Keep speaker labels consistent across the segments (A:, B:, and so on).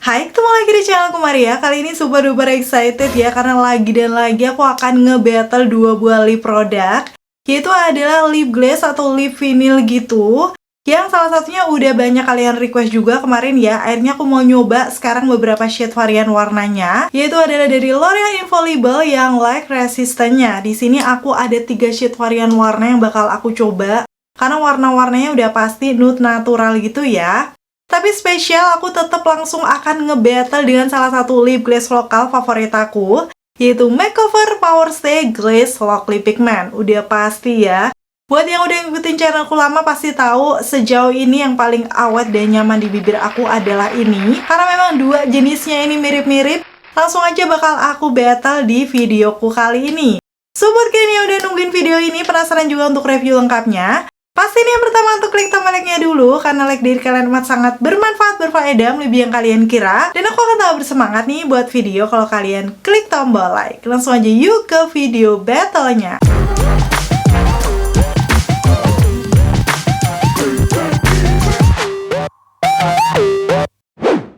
A: Hai, ketemu lagi di channelku Maria. Kali ini super duper excited ya, karena lagi dan lagi aku akan nge-battle dua buah lip produk, yaitu adalah lip glaze atau lip vinyl gitu, yang salah satunya udah banyak kalian request juga kemarin ya. Akhirnya aku mau nyoba sekarang beberapa shade varian warnanya, yaitu adalah dari L'Oreal Infallible yang light resistance-nya. Di sini aku ada 3 shade varian warna yang bakal aku coba, karena warna-warnanya udah pasti nude natural gitu ya. Tapi spesial, aku tetap langsung akan nge-battle dengan salah satu lip glaze lokal favorit aku, yaitu Makeover Power Stay Glaze Lock Lip Pigment. Udah pasti ya. Buat yang udah ngikutin channelku lama pasti tahu sejauh ini yang paling awet dan nyaman di bibir aku adalah ini. Karena memang dua jenisnya ini mirip-mirip, langsung aja bakal aku battle di videoku kali ini. So, buat kalian yang udah nungguin video ini, penasaran juga untuk review lengkapnya? Pasti nih yang pertama untuk klik tombol like-nya dulu, karena like dari kalian amat sangat bermanfaat, berfaedah, lebih yang kalian kira. Dan aku akan tambah bersemangat nih buat video kalau kalian klik tombol like. Langsung aja yuk ke video battle-nya.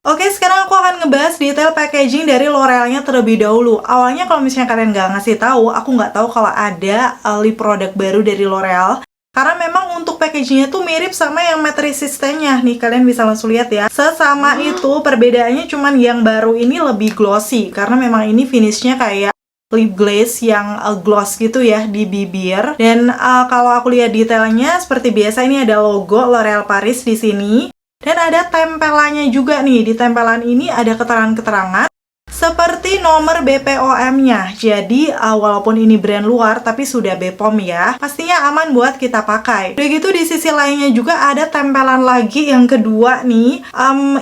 A: Oke, sekarang aku akan ngebahas detail packaging dari L'Oreal-nya terlebih dahulu. Awalnya kalau misalnya kalian nggak ngasih tahu, aku nggak tahu kalau ada lip produk baru dari L'Oreal. Karena memang untuk packagingnya tuh mirip sama yang matte resistance-nya. Nih, kalian bisa langsung lihat ya. Sesama itu, perbedaannya cuman yang baru ini lebih glossy. Karena memang ini finishnya kayak lip glaze yang gloss gitu ya di bibir. Dan kalau aku lihat detailnya, seperti biasa ini ada logo L'Oreal Paris di sini. Dan ada tempelannya juga nih. Di tempelan ini ada keterangan-keterangan seperti nomor BPOM-nya. Jadi, walaupun ini brand luar, tapi sudah BPOM ya, pastinya aman buat kita pakai. Udah gitu, di sisi lainnya juga ada tempelan lagi yang kedua nih.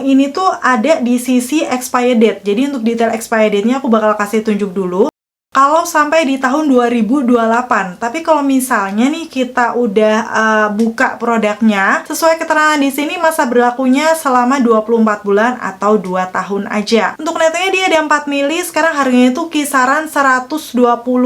A: Ini tuh ada di sisi expired date. Jadi, untuk detail expired date-nya aku bakal kasih tunjuk dulu. Kalau sampai di tahun 2028, tapi kalau misalnya nih kita udah buka produknya, sesuai keterangan di sini masa berlakunya selama 24 bulan atau 2 tahun aja. Untuk netnya dia ada 4 mili, sekarang harganya itu kisaran 120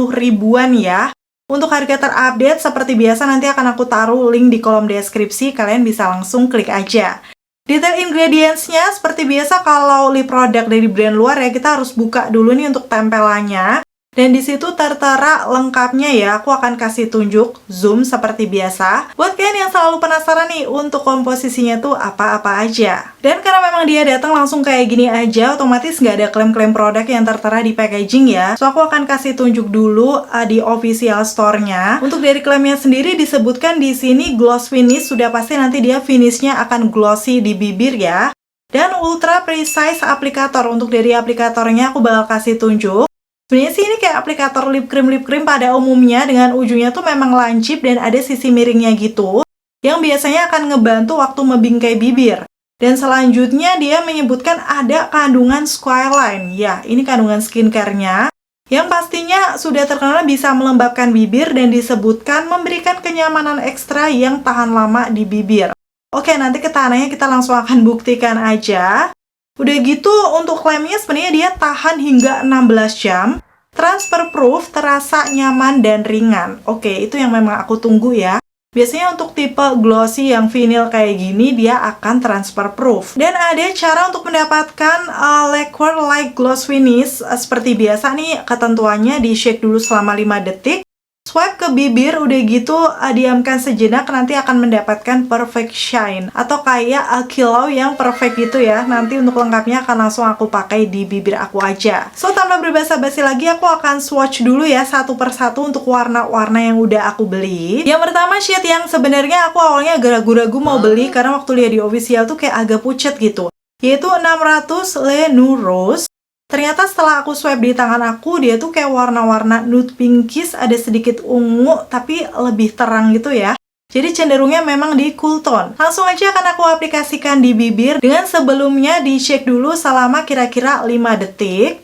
A: ribuan ya. Untuk harga terupdate, seperti biasa nanti akan aku taruh link di kolom deskripsi, kalian bisa langsung klik aja. Detail ingredients-nya, seperti biasa kalau lip produk dari brand luar ya, kita harus buka dulu nih untuk tempelannya. Dan di situ tertera lengkapnya ya, aku akan kasih tunjuk, zoom seperti biasa. Buat kalian yang selalu penasaran nih untuk komposisinya tuh apa-apa aja. Dan karena memang dia datang langsung kayak gini aja, otomatis nggak ada klaim-klaim produk yang tertera di packaging ya. So, aku akan kasih tunjuk dulu di official store-nya. Untuk dari klaimnya sendiri disebutkan di sini gloss finish, sudah pasti nanti dia finishnya akan glossy di bibir ya. Dan ultra precise aplikator, untuk dari aplikatornya aku bakal kasih tunjuk. Sebenarnya sih ini kayak aplikator lip cream pada umumnya, dengan ujungnya tuh memang lancip dan ada sisi miringnya gitu, yang biasanya akan ngebantu waktu membingkai bibir. Dan selanjutnya dia menyebutkan ada kandungan squalane. Ya, ini kandungan skincare-nya, yang pastinya sudah terkenal bisa melembabkan bibir dan disebutkan memberikan kenyamanan ekstra yang tahan lama di bibir. Oke, nanti ketahanannya kita langsung akan buktikan aja. Udah gitu, untuk klaimnya sebenarnya dia tahan hingga 16 jam, transfer proof, terasa nyaman dan ringan. Oke, itu yang memang aku tunggu ya. Biasanya untuk tipe glossy yang vinyl kayak gini, dia akan transfer proof. Dan ada cara untuk mendapatkan liquid light gloss finish. Seperti biasa nih, ketentuannya di shake dulu selama 5 detik. Swipe ke bibir, udah gitu diamkan sejenak, nanti akan mendapatkan perfect shine atau kayak kilau yang perfect gitu ya. Nanti untuk lengkapnya akan langsung aku pakai di bibir aku aja. So, tanpa berbasa-basi lagi, aku akan swatch dulu ya satu persatu untuk warna-warna yang udah aku beli. Yang pertama shade yang sebenarnya aku awalnya agak ragu-ragu mau beli karena waktu lihat di official tuh kayak agak pucat gitu, yaitu 600 Le Nude Rose. Ternyata setelah aku swipe di tangan aku, dia tuh kayak warna-warna nude pinkish, ada sedikit ungu, tapi lebih terang gitu ya. Jadi cenderungnya memang di cool tone. Langsung aja akan aku aplikasikan di bibir, dengan sebelumnya di shake dulu selama kira-kira 5 detik.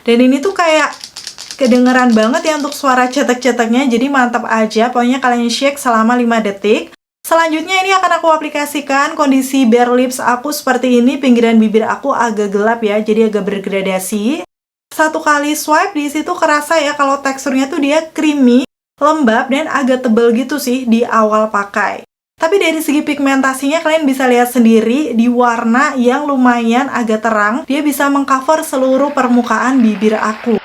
A: Dan ini tuh kayak kedengeran banget ya untuk suara cetek-ceteknya, jadi mantap aja. Pokoknya kalian shake selama 5 detik. Selanjutnya ini akan aku aplikasikan kondisi bare lips aku seperti ini. Pinggiran bibir aku agak gelap ya, jadi agak bergradasi. Satu kali swipe di situ kerasa ya kalau teksturnya tuh dia creamy, lembab dan agak tebal gitu sih di awal pakai. Tapi dari segi pigmentasinya kalian bisa lihat sendiri di warna yang lumayan agak terang, dia bisa mengcover seluruh permukaan bibir aku.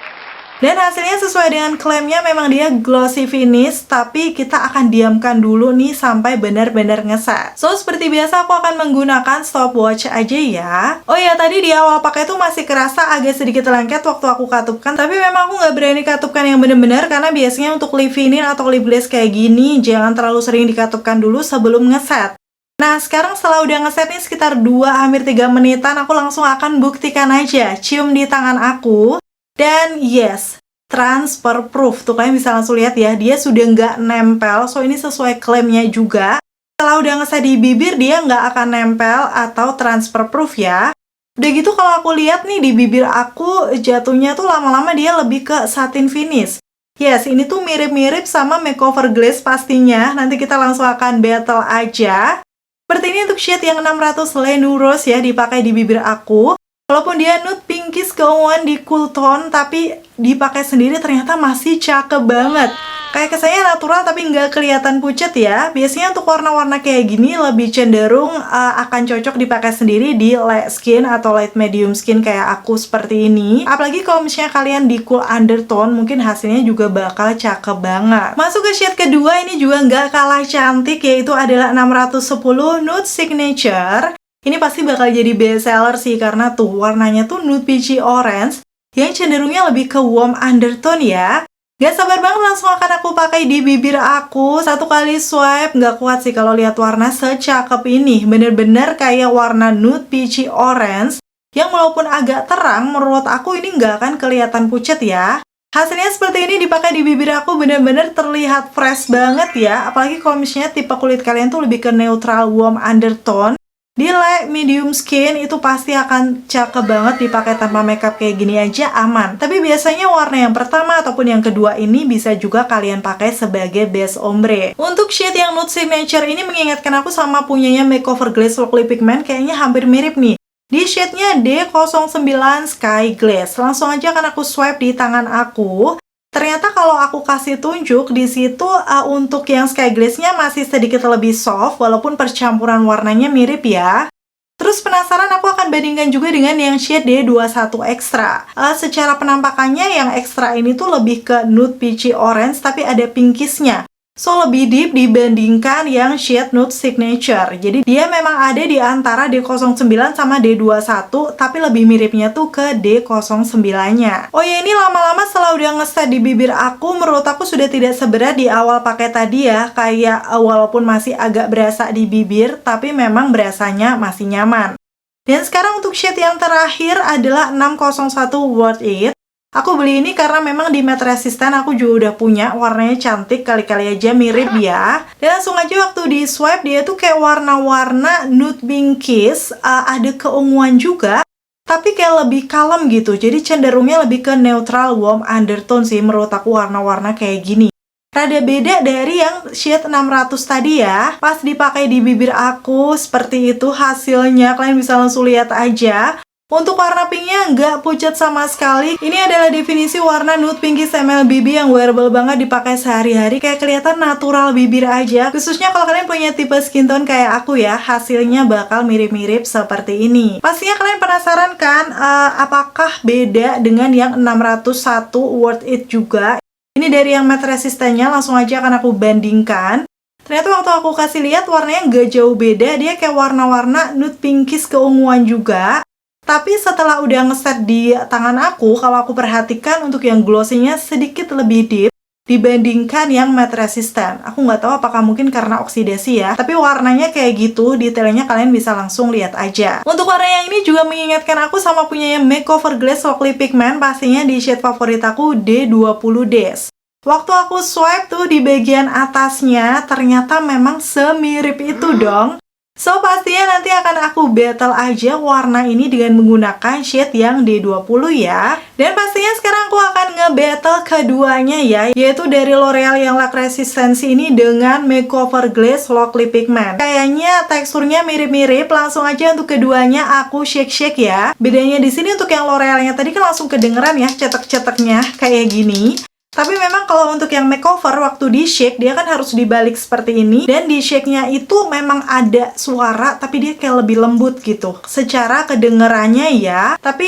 A: Dan hasilnya sesuai dengan klaimnya memang dia glossy finish, tapi kita akan diamkan dulu nih sampai benar-benar ngeset. So, seperti biasa aku akan menggunakan stopwatch aja ya. Oh ya, tadi di awal pakai tuh masih kerasa agak sedikit lengket waktu aku katupkan, tapi memang aku nggak berani katupkan yang bener-bener karena biasanya untuk lip finish atau lip glaze kayak gini, jangan terlalu sering dikatupkan dulu sebelum ngeset. Nah, sekarang setelah udah ngeset nih sekitar 2 hampir 3 menitan, aku langsung akan buktikan aja, cium di tangan aku. Dan yes, transfer proof. Tuh kalian bisa langsung lihat ya, dia sudah nggak nempel. So ini sesuai klaimnya juga. Setelah udah ngeset di bibir, dia nggak akan nempel atau transfer proof ya. Udah gitu kalau aku lihat nih di bibir aku, jatuhnya tuh lama-lama dia lebih ke satin finish. Yes, ini tuh mirip-mirip sama makeover glaze pastinya. Nanti kita langsung akan battle aja. Seperti ini untuk shade yang 600 Lenua Rose ya, dipakai di bibir aku. Walaupun dia nude pinkish keunguan di cool tone, tapi dipakai sendiri ternyata masih cakep banget. Kayak kesannya natural tapi nggak kelihatan pucet ya. Biasanya untuk warna-warna kayak gini lebih cenderung akan cocok dipakai sendiri di light skin atau light medium skin kayak aku seperti ini. Apalagi kalau misalnya kalian di cool undertone, mungkin hasilnya juga bakal cakep banget. Masuk ke shade kedua, ini juga nggak kalah cantik, yaitu adalah 610 Nude Signature. Ini pasti bakal jadi best seller sih, karena tuh warnanya tuh nude peachy orange yang cenderungnya lebih ke warm undertone ya. Gak sabar banget langsung akan aku pakai di bibir aku. Satu kali swipe, gak kuat sih kalau lihat warna secakep ini. Bener-bener kayak warna nude peachy orange yang walaupun agak terang, menurut aku ini gak akan kelihatan pucet ya. Hasilnya seperti ini dipakai di bibir aku bener-bener terlihat fresh banget ya. Apalagi kalau misalnya tipe kulit kalian tuh lebih ke neutral warm undertone. Di light medium skin itu pasti akan cakep banget dipakai tanpa makeup kayak gini aja aman. Tapi biasanya warna yang pertama ataupun yang kedua ini bisa juga kalian pakai sebagai base ombre. Untuk shade yang nude signature ini mengingatkan aku sama punyanya makeover glaze lock lip pigment, kayaknya hampir mirip nih. Di shade-nya D09 Sky Glaze. Langsung aja akan aku swipe di tangan aku. Ternyata kalau aku kasih tunjuk di situ untuk yang Sky Glaze-nya masih sedikit lebih soft walaupun percampuran warnanya mirip ya. Terus penasaran, aku akan bandingkan juga dengan yang shade D21 Extra. Secara penampakannya yang Extra ini tuh lebih ke nude peachy orange tapi ada pinkisnya. So lebih deep dibandingkan yang shade nude signature. Jadi dia memang ada di antara D09 sama D21, tapi lebih miripnya tuh ke D09-nya. Oh ya, ini lama-lama setelah udah ngeset di bibir aku, menurut aku sudah tidak seberat di awal pakai tadi ya. Kayak walaupun masih agak berasa di bibir, tapi memang berasanya masih nyaman. Dan sekarang untuk shade yang terakhir adalah 601 Worth It. Aku beli ini karena memang di matte resistant aku juga udah punya, warnanya cantik, kali-kali aja mirip ya. Dan langsung aja waktu di swipe dia tuh kayak warna-warna nude pinkish, ada keunguan juga, tapi kayak lebih kalem gitu. Jadi cenderungnya lebih ke neutral warm undertone sih menurut aku warna-warna kayak gini. Rada beda dari yang shade 600 tadi ya. Pas dipakai di bibir aku seperti itu hasilnya, kalian bisa langsung lihat aja. Untuk warna pinknya nggak pucat sama sekali. Ini adalah definisi warna nude pinkish MLBB yang wearable banget dipakai sehari-hari. Kayak kelihatan natural bibir aja. Khususnya kalau kalian punya tipe skin tone kayak aku ya, hasilnya bakal mirip-mirip seperti ini. Pastinya kalian penasaran kan, apakah beda dengan yang 601 Worth It juga? Ini dari yang matte resistannya, langsung aja akan aku bandingkan. Ternyata waktu aku kasih lihat warnanya nggak jauh beda. Dia kayak warna-warna nude pinkish keunguan juga. Tapi setelah udah ngeset di tangan aku, kalau aku perhatikan untuk yang glossy-nya sedikit lebih deep dibandingkan yang matte resistant. Aku nggak tahu apakah mungkin karena oksidasi ya, tapi warnanya kayak gitu, detailnya kalian bisa langsung lihat aja. Untuk warna yang ini juga mengingatkan aku sama punyanya makeover glaze lock lip pigment, pastinya di shade favorit aku D20 Days. Waktu aku swipe tuh di bagian atasnya, ternyata memang semirip itu dong. So, pastinya nanti akan aku battle aja warna ini dengan menggunakan shade yang D20 ya. Dan pastinya sekarang aku akan nge-battle keduanya ya, yaitu dari L'Oreal yang Lac Resistance ini dengan Makeover Glaze Lock Lip Pigment. Kayaknya teksturnya mirip-mirip, langsung aja untuk keduanya aku shake-shake ya. Bedanya di sini untuk yang L'Orealnya tadi kan langsung kedengeran ya cetek-ceteknya kayak gini. Tapi memang kalau untuk yang makeover, waktu di shake, dia kan harus dibalik seperti ini. Dan di shake-nya itu memang ada suara, tapi dia kayak lebih lembut gitu. Secara kedengerannya ya. Tapi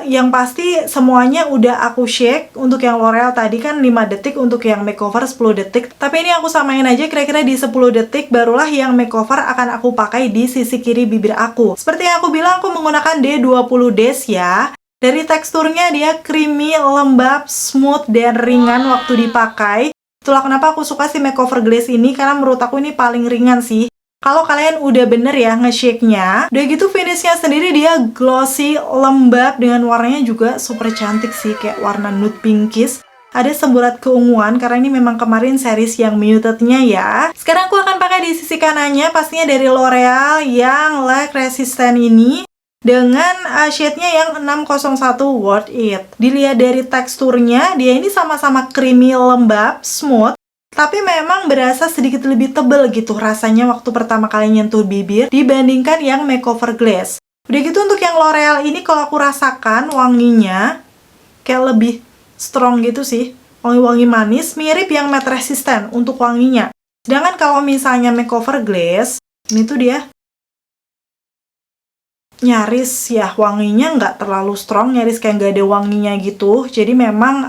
A: yang pasti semuanya udah aku shake. Untuk yang L'Oreal tadi kan 5 detik, untuk yang makeover 10 detik. Tapi ini aku samain aja kira-kira di 10 detik, barulah yang makeover akan aku pakai di sisi kiri bibir aku. Seperti yang aku bilang, aku menggunakan D20 Days ya. Dari teksturnya dia creamy, lembab, smooth, dan ringan waktu dipakai. Itulah kenapa aku suka si makeover glaze ini, karena menurut aku ini paling ringan sih. Kalau kalian udah bener ya nge-shake-nya, udah gitu finishnya sendiri dia glossy, lembab, dengan warnanya juga super cantik sih, kayak warna nude pinkish. Ada semburat keunguan, karena ini memang kemarin series yang muted-nya ya. Sekarang aku akan pakai di sisi kanannya, pastinya dari L'Oreal yang Lac Resistant ini. Dengan shade-nya yang 601 Worth It. Dilihat dari teksturnya, dia ini sama-sama creamy, lembab, smooth. Tapi memang berasa sedikit lebih tebal gitu rasanya waktu pertama kali nyentuh bibir dibandingkan yang makeover glaze. Udah gitu untuk yang L'Oreal ini kalau aku rasakan wanginya kayak lebih strong gitu sih. Wangi-wangi manis, mirip yang matte resistant untuk wanginya. Sedangkan kalau misalnya makeover glaze, ini tuh dia nyaris ya wanginya nggak terlalu strong, nyaris kayak nggak ada wanginya gitu. Jadi memang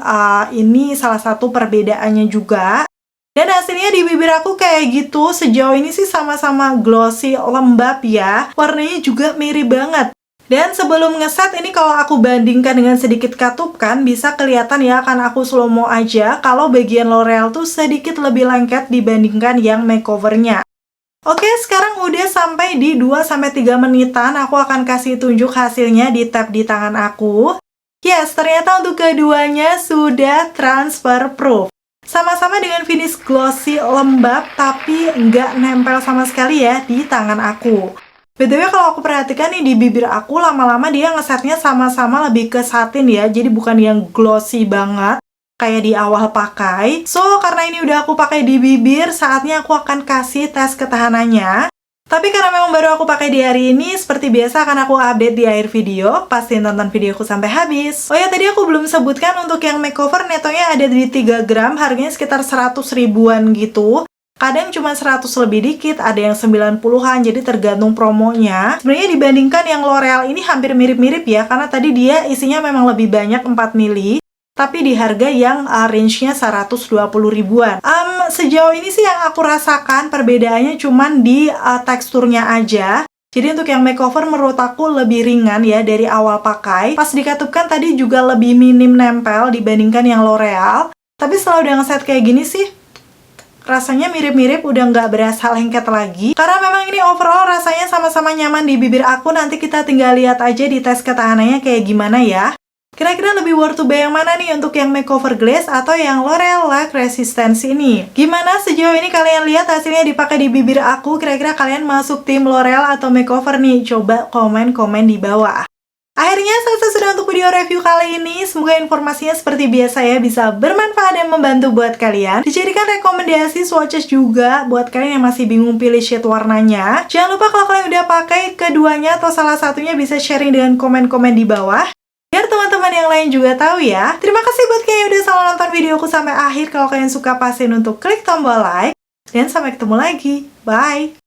A: ini salah satu perbedaannya juga. Dan hasilnya di bibir aku kayak gitu. Sejauh ini sih sama-sama glossy, lembab ya. Warnanya juga mirip banget. Dan sebelum ngeset ini kalau aku bandingkan dengan sedikit katupkan, bisa kelihatan ya, akan aku slow mo aja kalau bagian L'Oreal tuh sedikit lebih lengket dibandingkan yang makeovernya. Oke, sekarang udah sampai di 2-3 menitan. Aku akan kasih tunjuk hasilnya di tab di tangan aku. Yes, ternyata untuk keduanya sudah transfer proof. Sama-sama dengan finish glossy, lembab, tapi nggak nempel sama sekali ya di tangan aku. BTW kalau aku perhatikan nih di bibir aku, lama-lama dia ngesetnya sama-sama lebih ke satin ya. Jadi bukan yang glossy banget kayak di awal pakai. So, karena ini udah aku pakai di bibir, saatnya aku akan kasih tes ketahanannya. Tapi karena memang baru aku pakai di hari ini, seperti biasa akan aku update di akhir video. Pastiin tonton videoku sampai habis. Oh ya, tadi aku belum sebutkan untuk yang makeover netonya ada di 3 gram, harganya sekitar 100 ribuan gitu. Kadang cuma 100 lebih dikit, ada yang 90-an, jadi tergantung promonya. Sebenarnya dibandingkan yang L'Oreal ini hampir mirip-mirip ya, karena tadi dia isinya memang lebih banyak 4 mili. Tapi di harga yang range-nya 120 ribuan. Sejauh ini sih yang aku rasakan perbedaannya cuman di teksturnya aja. Jadi untuk yang makeover menurut aku lebih ringan ya dari awal pakai. Pas dikatupkan tadi juga lebih minim nempel dibandingkan yang L'Oreal. Tapi setelah udah ngeset kayak gini sih, rasanya mirip-mirip, udah nggak berasa lengket lagi. Karena memang ini overall rasanya sama-sama nyaman di bibir aku. Nanti kita tinggal lihat aja di tes ketahanannya kayak gimana ya. Kira-kira lebih worth to buy yang mana nih, untuk yang makeover glaze atau yang L'Oreal Lac Resistance ini? Gimana sejauh ini kalian lihat hasilnya dipakai di bibir aku? Kira-kira kalian masuk tim L'Oreal atau makeover nih? Coba komen-komen di bawah. Akhirnya selesai sudah untuk video review kali ini. Semoga informasinya seperti biasa ya bisa bermanfaat dan membantu buat kalian. Dijadikan rekomendasi swatches juga buat kalian yang masih bingung pilih shade warnanya. Jangan lupa kalau kalian udah pakai keduanya atau salah satunya bisa sharing dengan komen-komen di bawah, biar teman-teman yang lain juga tahu ya. Terima kasih buat kalian yang udah selalu nonton videoku sampai akhir. Kalau kalian suka, pastiin untuk klik tombol like. Dan sampai ketemu lagi. Bye!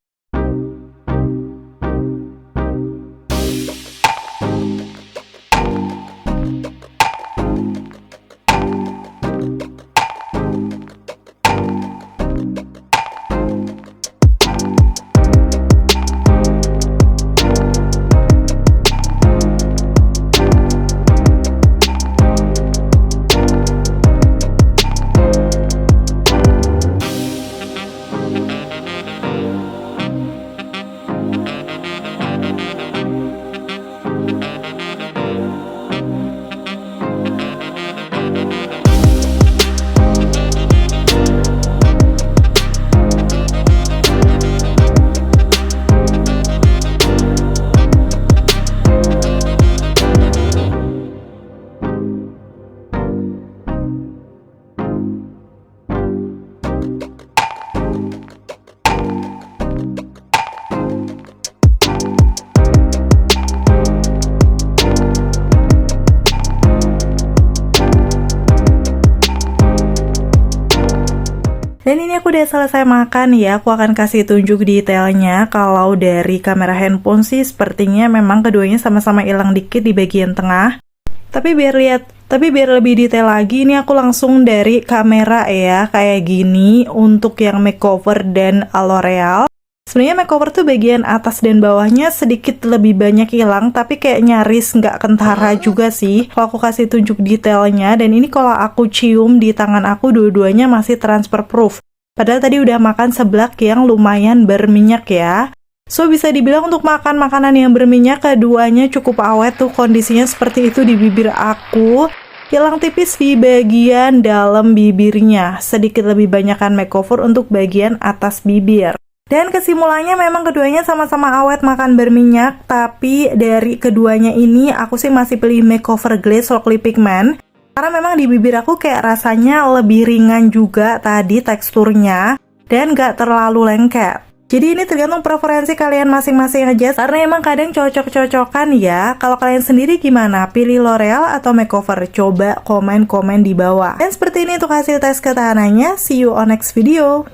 A: Dan ini aku udah selesai makan ya, aku akan kasih tunjuk detailnya. Kalau dari kamera handphone sih sepertinya memang keduanya sama-sama hilang dikit di bagian tengah. Tapi biar lebih detail lagi, ini aku langsung dari kamera ya, kayak gini untuk yang makeover dan L'Oreal. Sebenarnya makeover tuh bagian atas dan bawahnya sedikit lebih banyak hilang, tapi kayak nyaris nggak kentara juga sih kalau aku kasih tunjuk detailnya. Dan ini kalau aku cium di tangan aku, dua-duanya masih transfer proof. Padahal tadi udah makan seblak yang lumayan berminyak ya. So bisa dibilang untuk makan makanan yang berminyak, keduanya cukup awet tuh kondisinya seperti itu di bibir aku. Hilang tipis di bagian dalam bibirnya, sedikit lebih banyakkan makeover untuk bagian atas bibir. Dan kesimpulannya memang keduanya sama-sama awet makan berminyak, tapi dari keduanya ini aku sih masih pilih makeover glaze Locally Pigment. Karena memang di bibir aku kayak rasanya lebih ringan juga tadi teksturnya, dan gak terlalu lengket. Jadi ini tergantung preferensi kalian masing-masing aja, karena emang kadang cocok-cocokan ya. Kalau kalian sendiri gimana? Pilih L'Oreal atau makeover? Coba komen-komen di bawah. Dan seperti ini untuk hasil tes ketahanannya. See you on next video.